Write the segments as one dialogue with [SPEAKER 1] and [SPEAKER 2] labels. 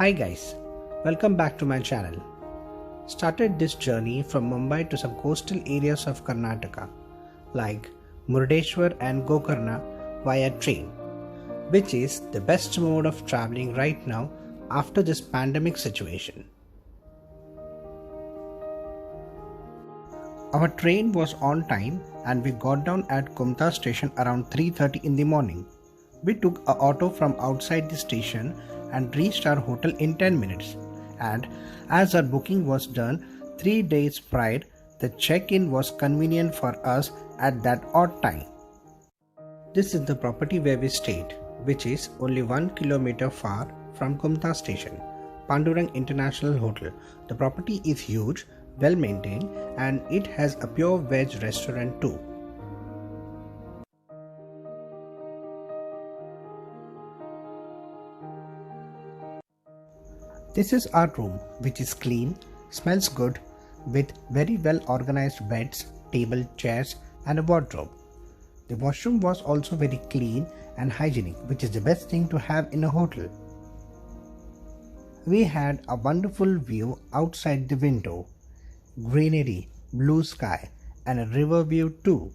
[SPEAKER 1] Hi guys, welcome back to my channel. Started this journey from Mumbai to some coastal areas of Karnataka like Murdeshwar and Gokarna via train, which is the best mode of traveling right now after this pandemic situation. Our train was on time and we got down at Kumta station around 3:30 in the morning. We took an auto from outside the station and reached our hotel in 10 minutes. And as our booking was done 3 days prior, the check-in was convenient for us at that odd time. This is the property where we stayed, which is only 1 kilometer far from Kumta station, Pandurang International Hotel. The property is huge, well maintained, and it has a pure veg restaurant too. This is our room, which is clean, smells good, with very well organized beds, table, chairs, and a wardrobe. The washroom was also very clean and hygienic, which is the best thing to have in a hotel. We had a wonderful view outside the window, greenery, blue sky, and a river view too.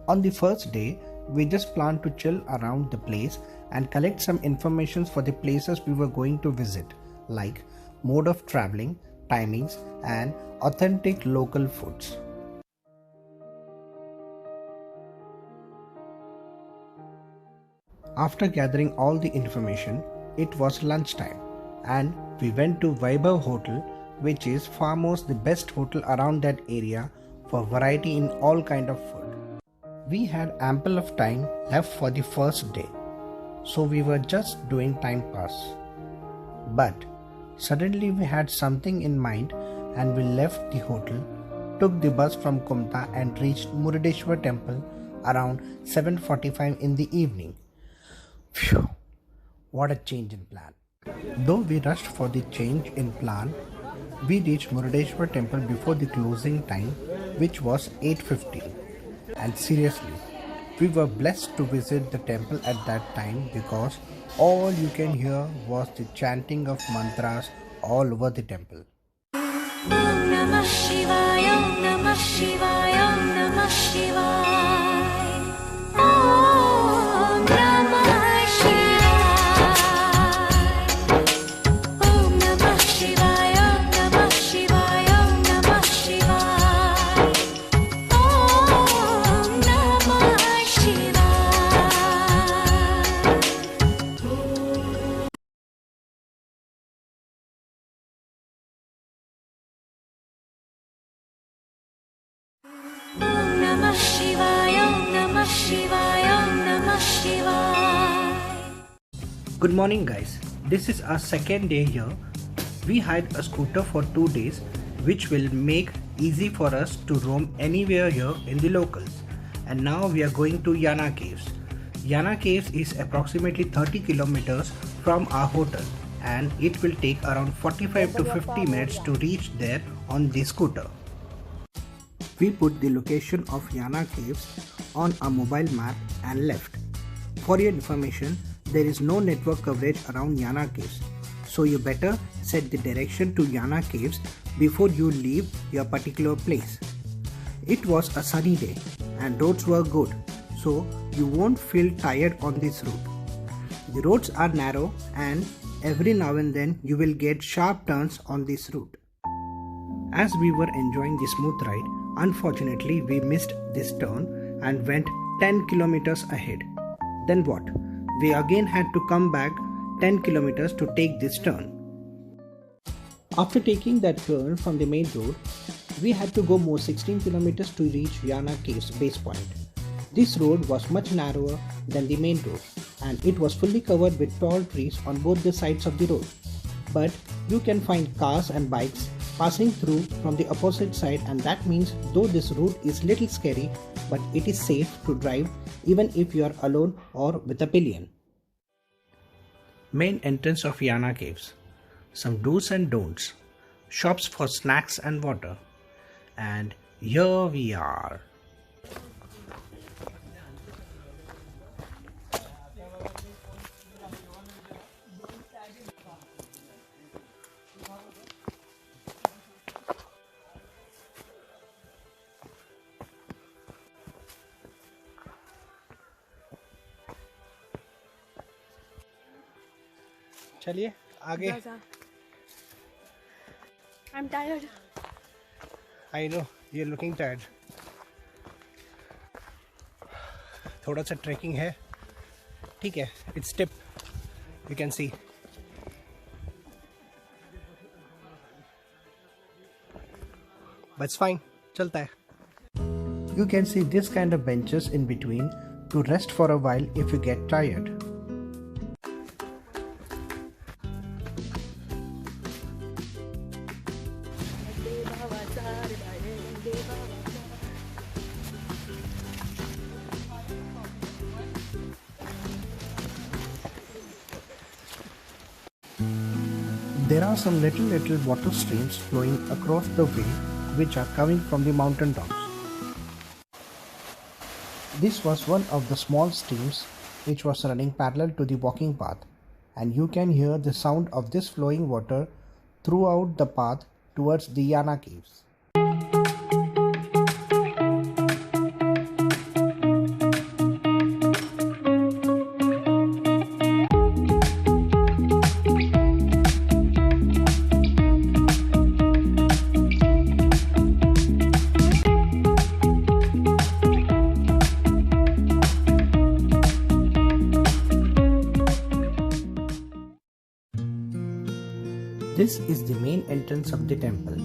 [SPEAKER 1] On the first day, we just planned to chill around the place and collect some information for the places we were going to visit, like mode of traveling, timings, and authentic local foods. After gathering all the information, it was lunchtime and we went to Vaibhav Hotel, which is foremost the best hotel around that area for variety in all kind of food. We had ample of time left for the first day, so we were just doing time pass. But suddenly we had something in mind and we left the hotel, took the bus from Kumta and reached Murdeshwar temple around 7:45 in the evening. Phew, what a change in plan. Though we rushed for the change in plan, we reached Murdeshwar temple before the closing time, which was 8:15. And seriously, we were blessed to visit the temple at that time because all you can hear was the chanting of mantras all over the temple. Om Namah Shivaya, Om Namah Shivaya, Om Namah Shivaya. Om Namah Shivaya. Om Namah Shivaya, Om Namah Shivaya, Om Namah Shivaya. Om Namah Shivaya. Om Namah Shivaya, Om Namah Shivaya, Om Namah Shivaya. Good morning guys, this is our second day here. We hired a scooter for 2 days, which will make easy for us to roam anywhere here in the locals. And now we are going to Yana Caves. Yana Caves is approximately 30 kilometers from our hotel and it will take around 45 to 50 minutes to reach there on the scooter. We put the location of Yana Caves on a mobile map and left. For your information, there is no network coverage around Yana Caves, so you better set the direction to Yana Caves before you leave your particular place. It was a sunny day and roads were good, so you won't feel tired on this route. The roads are narrow and every now and then you will get sharp turns on this route. As we were enjoying the smooth ride, unfortunately we missed this turn and went 10 kilometers ahead. Then what? We again had to come back 10 kilometers to take this turn. After taking that turn from the main road, we had to go more 16 kilometers to reach Yana Caves base point. This road was much narrower than the main road and it was fully covered with tall trees on both the sides of the road. But you can find cars and bikes passing through from the opposite side, and that means though this route is little scary, but it is safe to drive even if you are alone or with a pillion. Main entrance of Yana Caves. Some do's and don'ts. Shops for snacks and water. And here we are. चलिए आगे।
[SPEAKER 2] I'm tired.
[SPEAKER 1] I know you're looking tired. थोड़ा सा trekking है, ठीक है, it's steep, you can see. But it's fine, चलता है. You can see this kind of benches in between to rest for a while if you get tired. There are some little water streams flowing across the way which are coming from the mountain tops. This was one of the small streams which was running parallel to the walking path, and you can hear the sound of this flowing water throughout the path towards the Yana caves. This is the main entrance of the temple.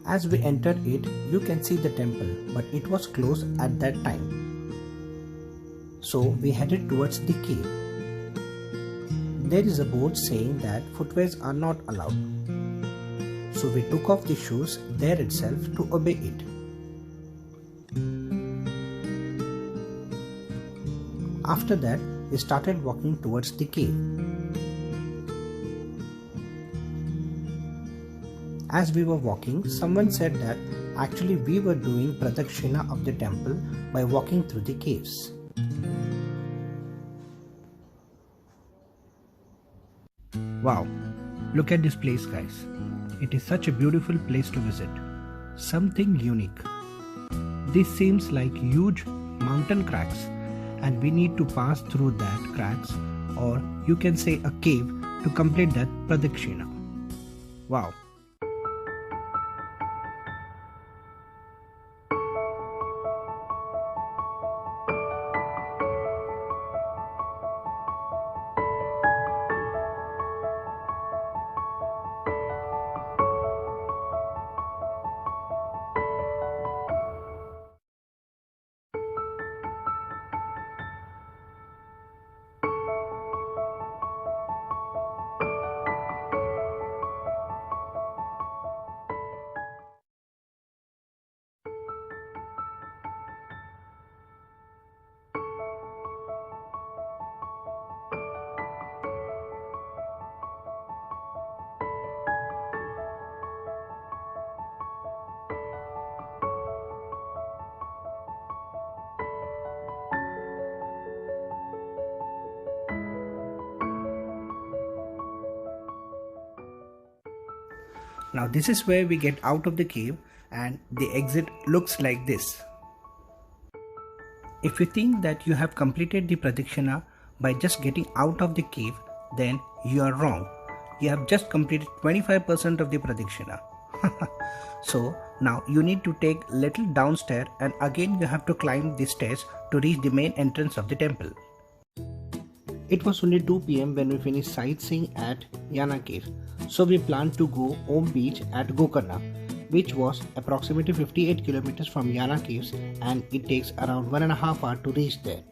[SPEAKER 1] As we entered it, you can see the temple, but it was closed at that time. So we headed towards the cave. There is a board saying that footwears are not allowed. So we took off the shoes there itself to obey it. After that, we started walking towards the cave. As we were walking, someone said that actually we were doing Pradakshina of the temple by walking through the caves. Wow, look at this place, guys. It is such a beautiful place to visit. Something unique. This seems like huge mountain cracks, and we need to pass through that cracks, or you can say a cave, to complete that Pradakshina. Wow. Now this is where we get out of the cave, and the exit looks like this. If you think that you have completed the Pradakshina by just getting out of the cave, then you are wrong. You have just completed 25% of the Pradakshina. So now you need to take little downstairs, and again you have to climb the stairs to reach the main entrance of the temple. It was only 2 PM when we finished sightseeing at Yana cave. So we planned to go Om beach at Gokarna, which was approximately 58 kilometers from Yana caves, and it takes around 1.5 hours to reach there.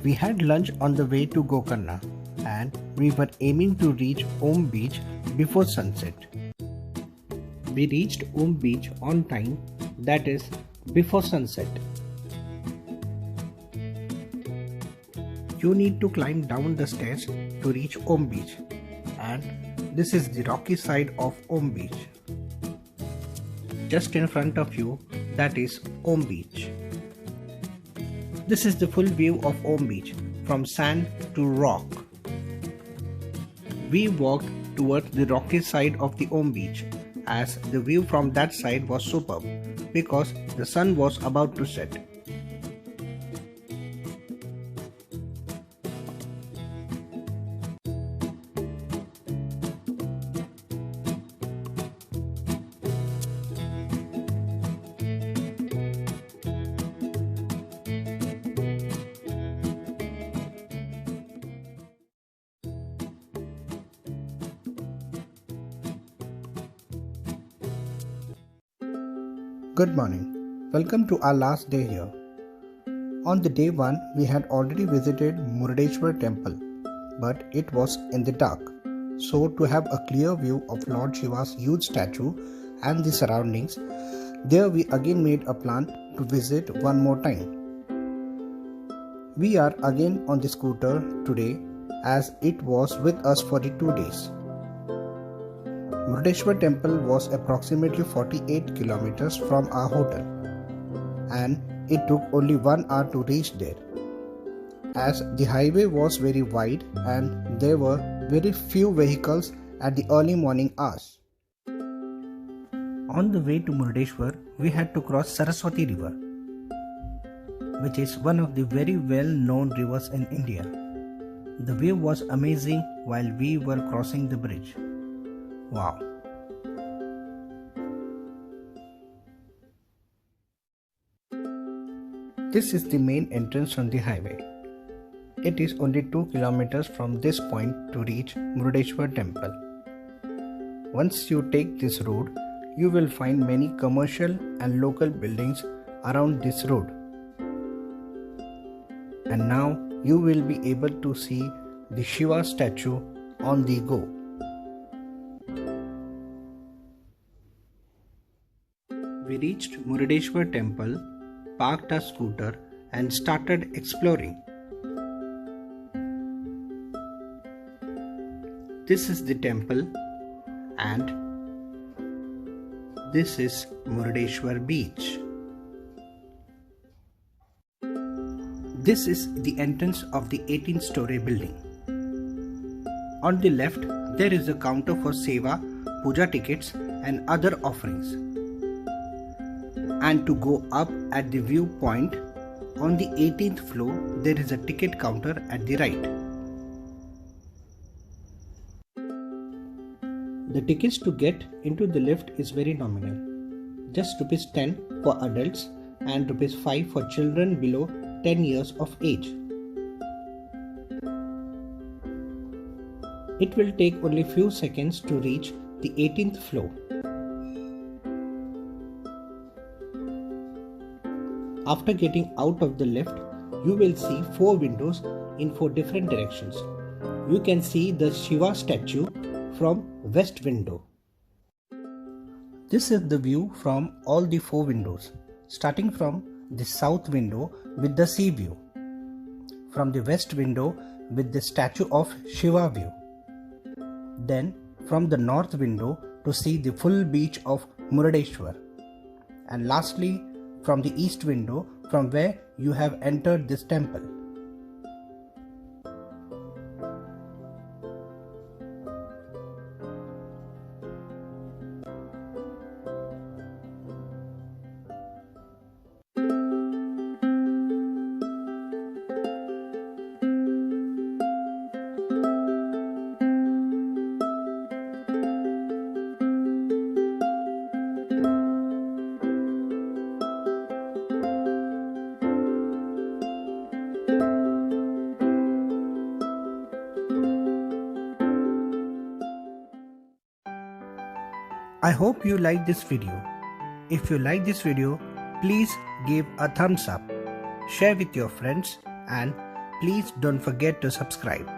[SPEAKER 1] We had lunch on the way to Gokarna, and we were aiming to reach Om beach before sunset. We reached Om beach on time, that is before sunset. You need to climb down the stairs to reach Om beach, and this is the rocky side of Om beach. Just in front of you, that is Om beach. This is the full view of Om beach, from sand to rock. We walked towards the rocky side of the Om beach, as the view from that side was superb because the sun was about to set. Good morning. Welcome to our last day here. On the day 1, we had already visited Murdeshwar temple, but it was in the dark. So to have a clear view of Lord Shiva's huge statue and the surroundings, there we again made a plan to visit one more time. We are again on the scooter today as it was with us for the 2 days. Murdeshwar temple was approximately 48 kilometers from our hotel, and it took only 1 hour to reach there, as the highway was very wide and there were very few vehicles at the early morning hours. On the way to Murdeshwar, we had to cross Saraswati River, which is one of the very well-known rivers in India. The view was amazing while we were crossing the bridge. Wow! This is the main entrance from the highway. It is only 2 kilometers from this point to reach Murdeshwar temple. Once you take this road, you will find many commercial and local buildings around this road. And now you will be able to see the Shiva statue on the go. We reached Murdeshwar temple, parked our scooter and started exploring. This is the temple and this is Murdeshwar beach. This is the entrance of the 18-story building. On the left, there is a counter for seva, puja tickets and other offerings. And to go up at the viewpoint, on the 18th floor, there is a ticket counter at the right. The tickets to get into the lift is very nominal, just Rs 10 for adults and Rs 5 for children below 10 years of age. It will take only few seconds to reach the 18th floor. After getting out of the lift, you will see 4 windows in 4 different directions. You can see the Shiva statue from west window. This is the view from all the 4 windows, starting from the south window with the sea view, from the west window with the statue of Shiva view, then from the north window to see the full beach of Murdeshwar, and lastly from the east window from where you have entered this temple. I hope you like this video. If you like this video, please give a thumbs up, share with your friends, and please don't forget to subscribe.